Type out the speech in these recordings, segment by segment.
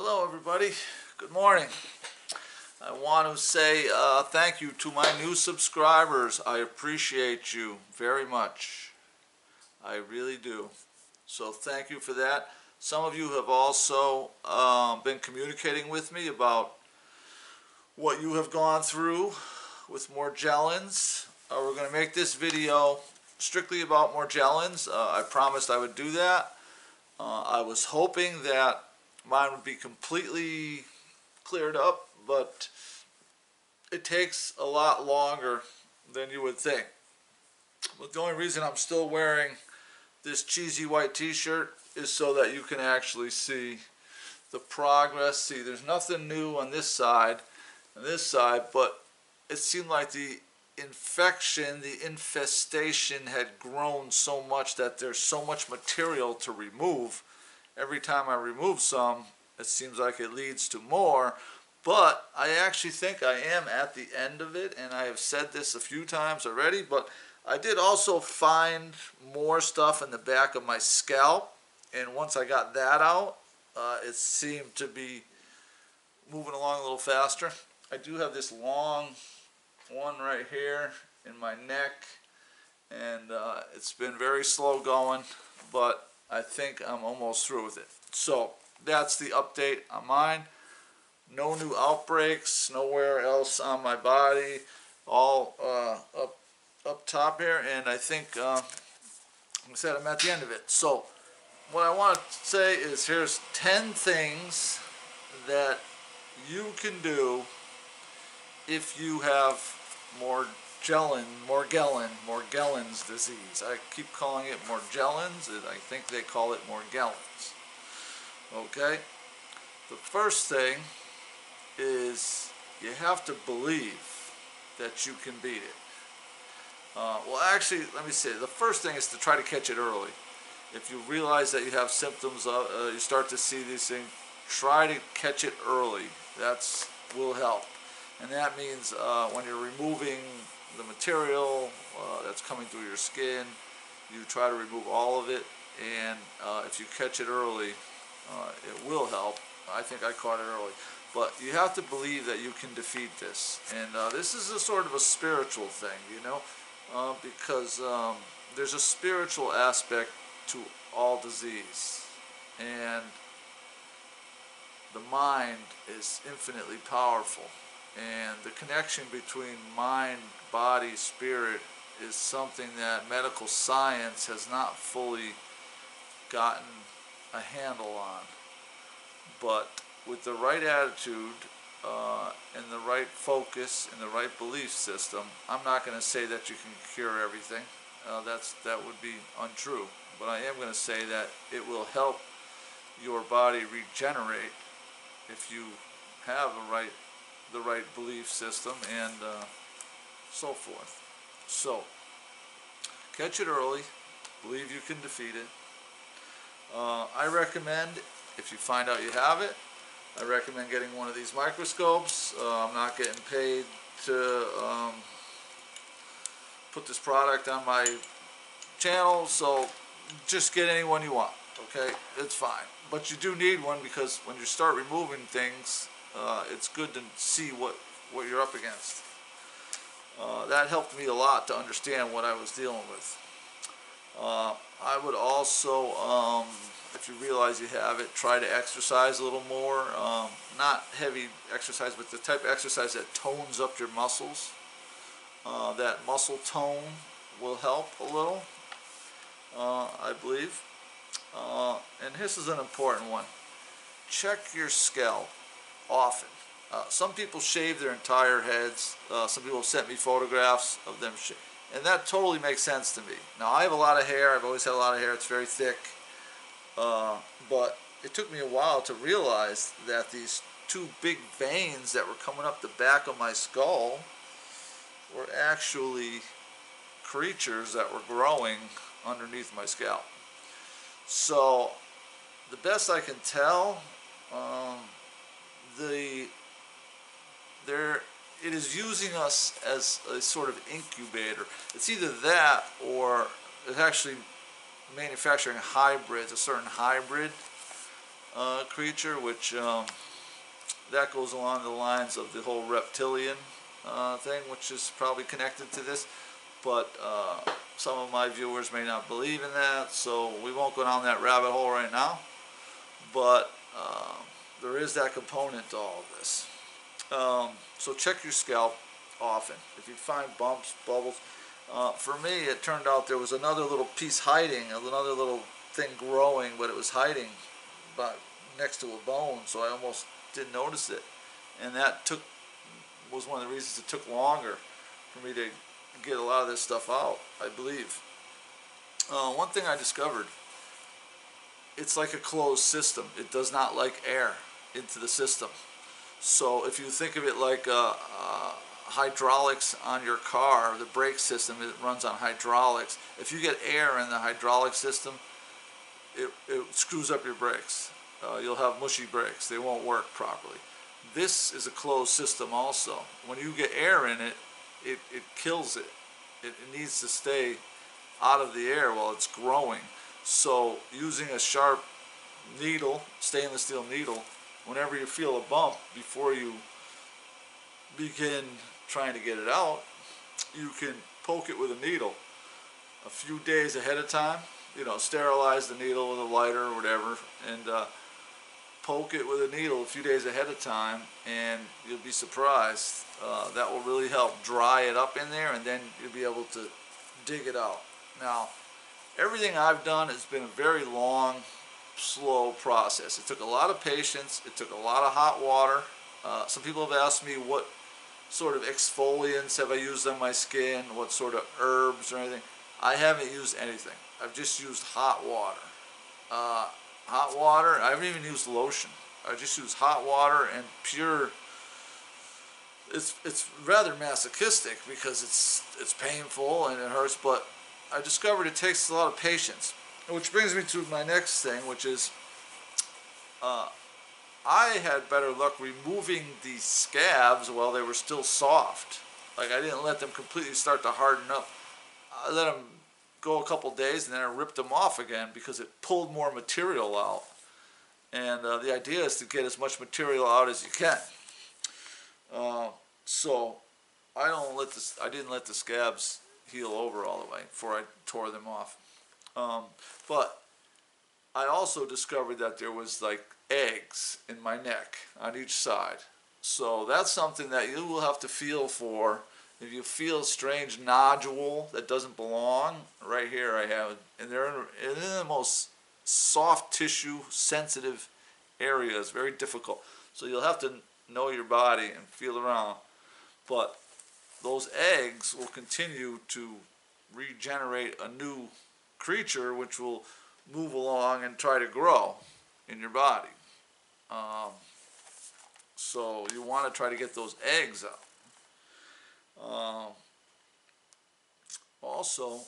Hello everybody, good morning. I want to say thank you to my new subscribers. I appreciate you very much. I really do. So thank you for that. Some of you have also been communicating with me about what you have gone through with Morgellons. We're going to make this video strictly about Morgellons. I promised I would do that. I was hoping that mine would be completely cleared up, but it takes a lot longer than you would think. But the only reason I'm still wearing this cheesy white t-shirt is so that you can actually see the progress. See, there's nothing new on this side, but it seemed like the infection, the infestation had grown so much that there's so much material to remove. Every time I remove some, it seems like it leads to more, but I actually think I am at the end of it, and I have said this a few times already, but I did also find more stuff in the back of my scalp, and once I got that out, it seemed to be moving along a little faster. I do have this long one right here in my neck, and it's been very slow going, but I think I'm almost through with it. So that's the update on mine. No new outbreaks, nowhere else on my body, all up top here, and I think, like I said, I'm at the end of it. So what I want to say is here's 10 things that you can do if you have Morgellons disease. I keep calling it Morgellons, and I think they call it Morgellons. Okay? The first thing is you have to believe that you can beat it. Well, actually, let me say, the first thing is to try to catch it early. If you realize that you have symptoms, you start to see these things, try to catch it early. That will help. And that means when you're removing the material that's coming through your skin, you try to remove all of it, and if you catch it early, it will help. I think I caught it early. But you have to believe that you can defeat this. And this is a sort of a spiritual thing, you know, because there's a spiritual aspect to all disease. And the mind is infinitely powerful. And the connection between mind, body, spirit is something that medical science has not fully gotten a handle on. But with the right attitude and the right focus and the right belief system, I'm not going to say that you can cure everything. That would be untrue. But I am going to say that it will help your body regenerate if you have the right belief system and so forth. So, catch it early, believe you can defeat it. I recommend, if you find out you have it, I recommend getting one of these microscopes. I'm not getting paid to put this product on my channel, so just get any one you want, okay? It's fine. But you do need one because when you start removing things, it's good to see what you're up against. That helped me a lot to understand what I was dealing with. I would also, if you realize you have it, try to exercise a little more. Not heavy exercise, but the type of exercise that tones up your muscles. That muscle tone will help a little, I believe. And this is an important one. Check your scalp often. Some people shave their entire heads. Some people have sent me photographs of them, and that totally makes sense to me. Now, I have a lot of hair. I've always had a lot of hair. It's very thick. But it took me a while to realize that these two big veins that were coming up the back of my skull were actually creatures that were growing underneath my scalp. So, the best I can tell, it is using us as a sort of incubator. It's either that or it's actually manufacturing hybrids, a certain hybrid creature, which that goes along the lines of the whole reptilian thing, which is probably connected to this. But some of my viewers may not believe in that, so we won't go down that rabbit hole right now. But there is that component to all of this. So check your scalp often. If you find bumps, bubbles. For me, it turned out there was another little piece hiding, another little thing growing, but it was hiding next to a bone, so I almost didn't notice it. And that was one of the reasons it took longer for me to get a lot of this stuff out, I believe. One thing I discovered, it's like a closed system. It does not like air into the system. So if you think of it like hydraulics on your car, the brake system, it runs on hydraulics. If you get air in the hydraulic system, it screws up your brakes. You'll have mushy brakes. They won't work properly. This is a closed system also. When you get air in it, it kills it. It needs to stay out of the air while it's growing. So using a sharp needle, stainless steel needle, whenever you feel a bump, before you begin trying to get it out, you can poke it with a needle a few days ahead of time. You know, sterilize the needle with a lighter or whatever, and poke it with a needle a few days ahead of time, and you'll be surprised. That will really help dry it up in there, and then you'll be able to dig it out. Now, everything I've done has been a very long, slow process. It took a lot of patience. It took a lot of hot water. Some people have asked me what sort of exfoliants have I used on my skin, what sort of herbs or anything. I haven't used anything. I've just used hot water. Hot water, I haven't even used lotion. I just use hot water and pure. It's rather masochistic because it's painful and it hurts, but I discovered it takes a lot of patience. Which brings me to my next thing, which is I had better luck removing the scabs while they were still soft. Like, I didn't let them completely start to harden up. I let them go a couple days and then I ripped them off again because it pulled more material out. And the idea is to get as much material out as you can. So I didn't let the scabs heal over all the way before I tore them off. But I also discovered that there was like eggs in my neck on each side. So that's something that you will have to feel for. If you feel a strange nodule that doesn't belong, right here I have, and they're in the most soft tissue, sensitive areas, very difficult. So you'll have to know your body and feel around. But those eggs will continue to regenerate a new creature which will move along and try to grow in your body. So you want to try to get those eggs out. Also,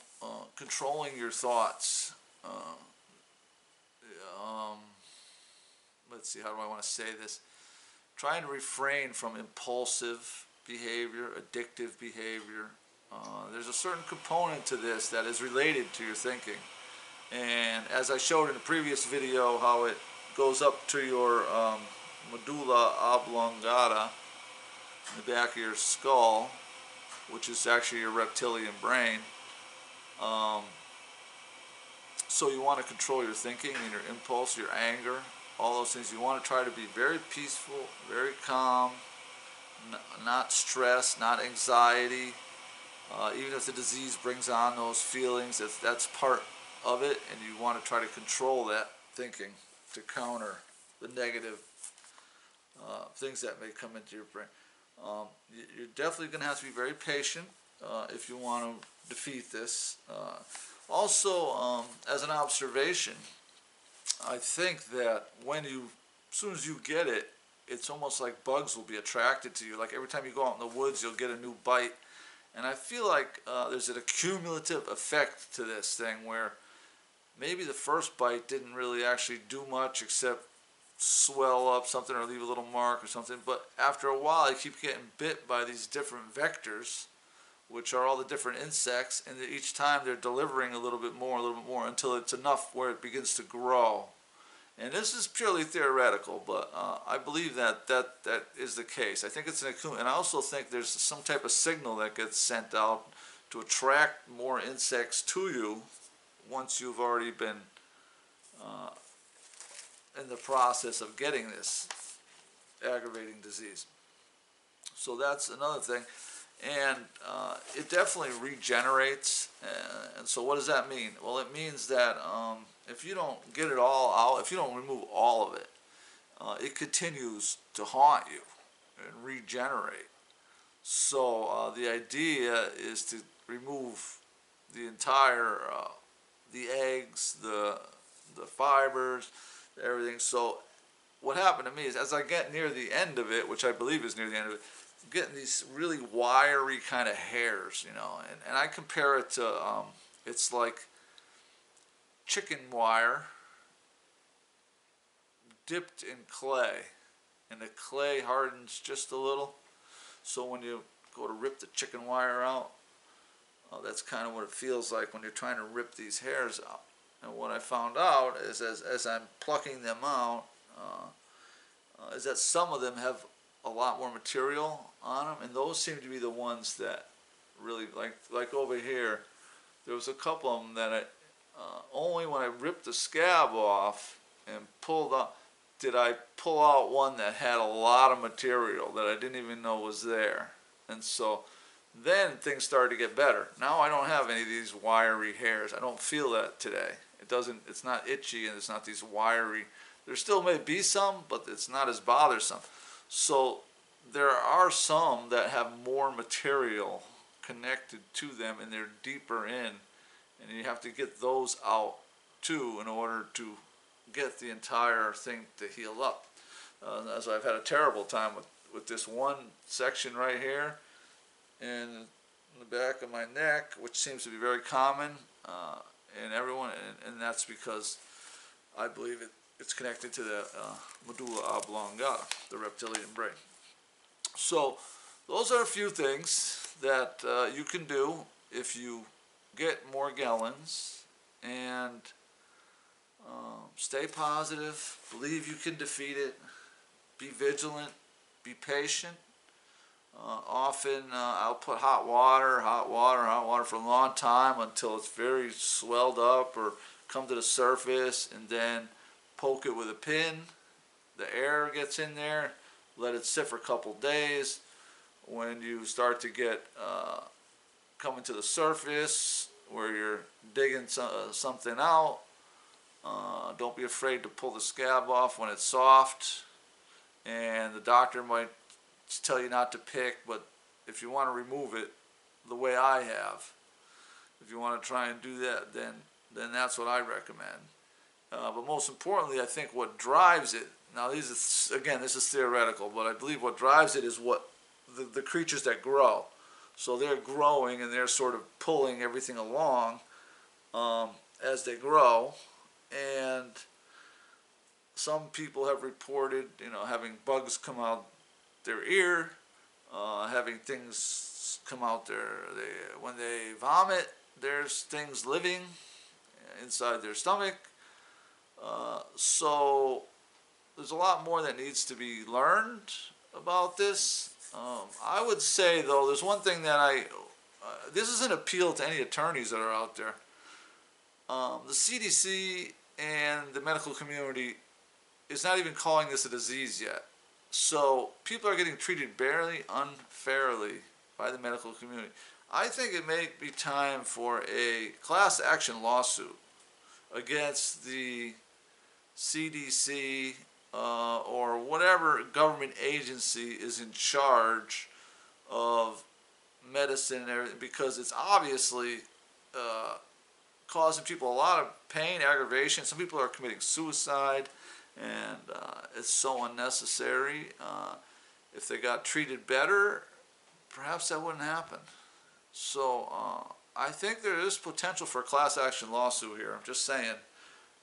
controlling your thoughts. Let's see, how do I want to say this? Trying to refrain from impulsive behavior, addictive behavior. There's a certain component to this that is related to your thinking. And as I showed in the previous video, how it goes up to your medulla oblongata, in the back of your skull, which is actually your reptilian brain. So you want to control your thinking and your impulse, your anger, all those things. You want to try to be very peaceful, very calm, not stress, not anxiety. Even if the disease brings on those feelings, that's part of it, and you want to try to control that thinking to counter the negative things that may come into your brain. You're definitely going to have to be very patient if you want to defeat this. Also, as an observation, I think that as soon as you get it, it's almost like bugs will be attracted to you. Like every time you go out in the woods, you'll get a new bite. And I feel like there's an accumulative effect to this thing where maybe the first bite didn't really actually do much except swell up something or leave a little mark or something. But after a while, you keep getting bit by these different vectors, which are all the different insects, and each time they're delivering a little bit more, until it's enough where it begins to grow. And this is purely theoretical, but I believe that is the case. I think it's and I also think there's some type of signal that gets sent out to attract more insects to you once you've already been in the process of getting this aggravating disease. So that's another thing. And it definitely regenerates. And so what does that mean? Well, it means that if you don't get it all out, if you don't remove all of it, it continues to haunt you and regenerate. So the idea is to remove the entire, the eggs, the fibers, everything. So what happened to me is as I get near the end of it, which I believe is near the end of it, I'm getting these really wiry kind of hairs, you know, and I compare it to, it's like chicken wire dipped in clay, and the clay hardens just a little. So when you go to rip the chicken wire out, that's kind of what it feels like when you're trying to rip these hairs out. And what I found out is as I'm plucking them out, is that some of them have a lot more material on them, and those seem to be the ones that really, like over here, there was a couple of them that only when I ripped the scab off and pulled out, did I pull out one that had a lot of material that I didn't even know was there. And so then things started to get better. Now I don't have any of these wiry hairs. I don't feel that today. It's not itchy, and it's not these wiry. There still may be some, but it's not as bothersome. So there are some that have more material connected to them, and they're deeper in, and you have to get those out too in order to get the entire thing to heal up. As I've had a terrible time with this one section right here and in the back of my neck, which seems to be very common in everyone, and that's because I believe it's connected to the medulla oblongata, the reptilian brain. So those are a few things that you can do if you get Morgellons, and stay positive, believe you can defeat it, be vigilant, be patient. Often I'll put hot water for a long time until it's very swelled up or come to the surface, and then poke it with a pin. The air gets in there, let it sit for a couple days. When you start to get coming to the surface where you're digging something out, don't be afraid to pull the scab off when it's soft. And the doctor might tell you not to pick, but if you want to remove it the way I have, if you want to try and do that, then that's what I recommend. But most importantly, I think what drives it, now this is theoretical, but I believe what drives it is what the creatures that grow. So they're growing and they're sort of pulling everything along as they grow. And some people have reported, having bugs come out their ear, having things come out when they vomit, there's things living inside their stomach. So there's a lot more that needs to be learned about this. I would say, though, there's one thing that this is an appeal to any attorneys that are out there. The CDC and the medical community is not even calling this a disease yet. So people are getting treated very unfairly by the medical community. I think it may be time for a class action lawsuit against the CDC or whatever government agency is in charge of medicine and everything, because it's obviously causing people a lot of pain, aggravation. Some people are committing suicide, and it's so unnecessary. If they got treated better, perhaps that wouldn't happen. So I think there is potential for a class action lawsuit here. I'm just saying.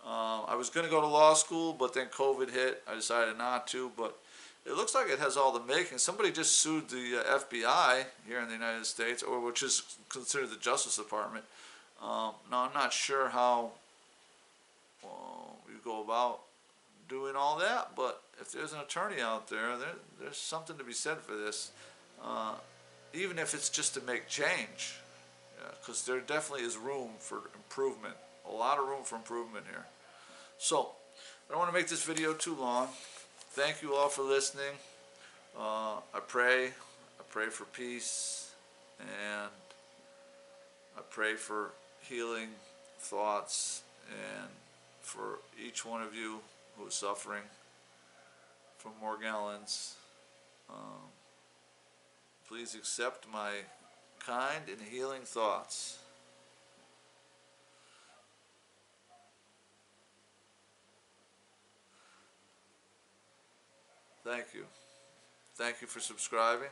I was going to go to law school, but then COVID hit. I decided not to, but it looks like it has all the makings. Somebody just sued the FBI here in the United States, which is considered the Justice Department. Now, I'm not sure how you go about doing all that, but if there's an attorney out there, there's something to be said for this, even if it's just to make change, because there definitely is room for improvement, a lot of room for improvement here. So, I don't want to make this video too long. Thank you all for listening. I pray for peace, and I pray for healing thoughts, and for each one of you who is suffering from Morgellons. Please accept my kind and healing thoughts. Thank you. Thank you for subscribing,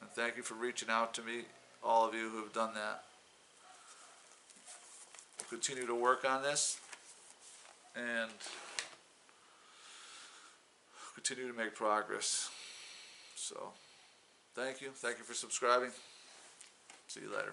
and thank you for reaching out to me, all of you who have done that. We'll continue to work on this and continue to make progress. So, thank you. Thank you for subscribing. See you later.